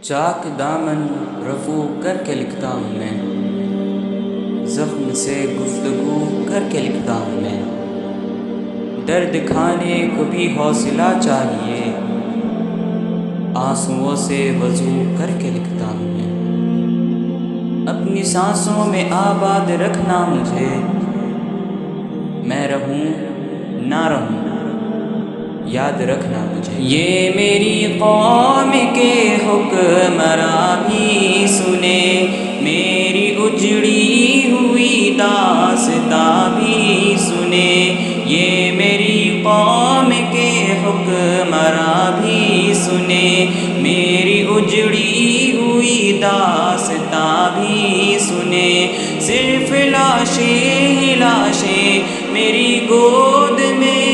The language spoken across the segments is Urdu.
چاک دامن رفو کر کے لکھتا ہوں میں، زخم سے گفتگو کر کے لکھتا ہوں میں، درد کھانے کو بھی حوصلہ چاہیے، آنسوؤں سے وضو کر کے لکھتا ہوں میں، اپنی سانسوں میں آباد رکھنا مجھے، میں رہوں نہ رہوں یاد رکھنا مجھے۔ یہ میری قوم کے حکمراں بھی سنے، میری اجڑی ہوئی داستاں بھی سنے، یہ میری قوم کے حکمراں بھی سنے، میری اجڑی ہوئی داستاں بھی سنے، صرف لاشیں ہی لاشیں میری گود میں،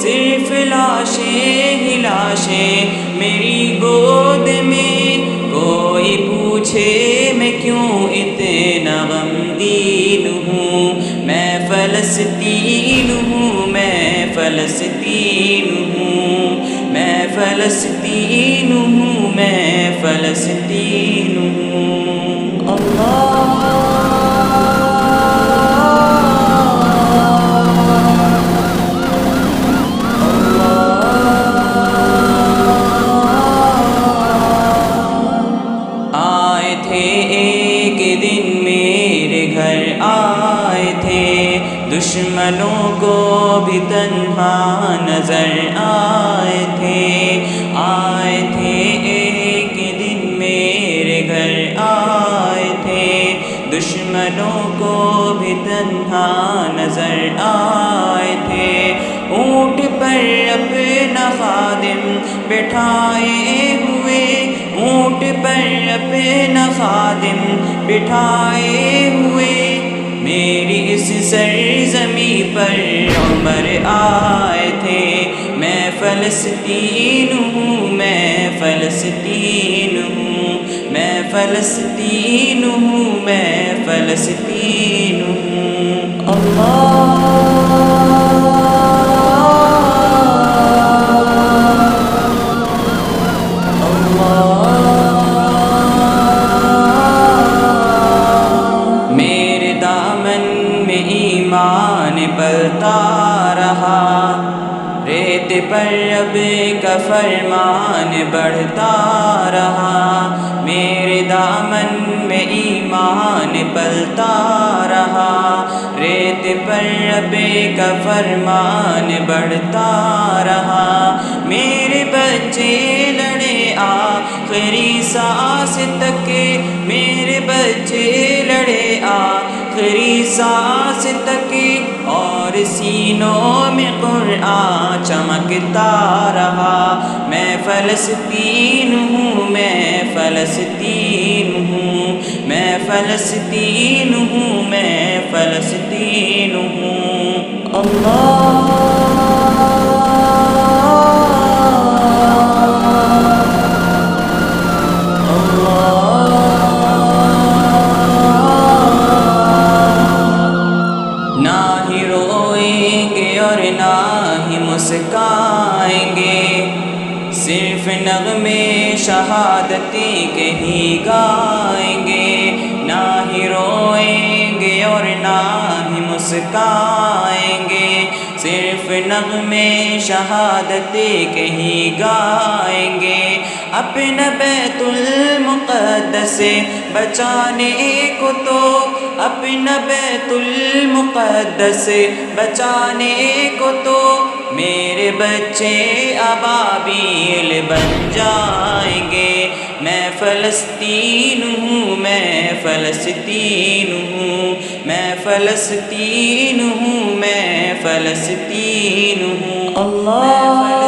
صرف لاشیں ہی لاشیں میری گود میں، کوئی پوچھے میں کیوں اتنا غمگین ہوں، میں فلسطین ہوں، میں فلسطین ہوں، میں فلسطین ہوں، میں فلسطین ہوں۔ اللہ دشمنوں کو بھی تنہا نظر آئے تھے ایک دن میرے گھر آئے تھے، دشمنوں کو بھی تنہا نظر آئے تھے، اونٹ پر اپنا خادم بٹھائے ہوئے، اونٹ پر اپنا خادم بٹھائے ہوئے، میری اس سرزمین پر عمر آئے تھے، میں فلسطین ہوں، میں فلسطین ہوں، میں فلسطین ہوں، میں فلسطین ہوں۔ اللہ پلتا رہا، ریت پر اب کا فرمان بڑھتا رہا، میرے دامن میں ایمان پلتا رہا، ریت پر اب کا فرمان بڑھتا رہا، میرے بچے لڑے آخری سانس تک، میرے بچے لڑے آخری سانس تک، اور سینوں میں قرآن چمکتا رہا، میں فلسطین ہوں، میں فلسطین ہوں، میں فلسطین ہوں، میں فلسطین ہوں۔ اللہ مسکائیں گے، صرف نغمے شہادتی کے ہی گائیں گے، نہ ہی روئیں گے اور نہ ہی مسکائیں گے، صرف نغمے شہادتی کے ہی گائیں گے، اپنا بیت المقدس بچانے کو تو، اپنا بیت المقدس بچانے کو تو، میرے بچے ابابیل بن جائیں گے، میں فلسطین ہوں، میں فلسطین ہوں، میں فلسطین ہوں، میں فلسطین ہوں۔ اللہ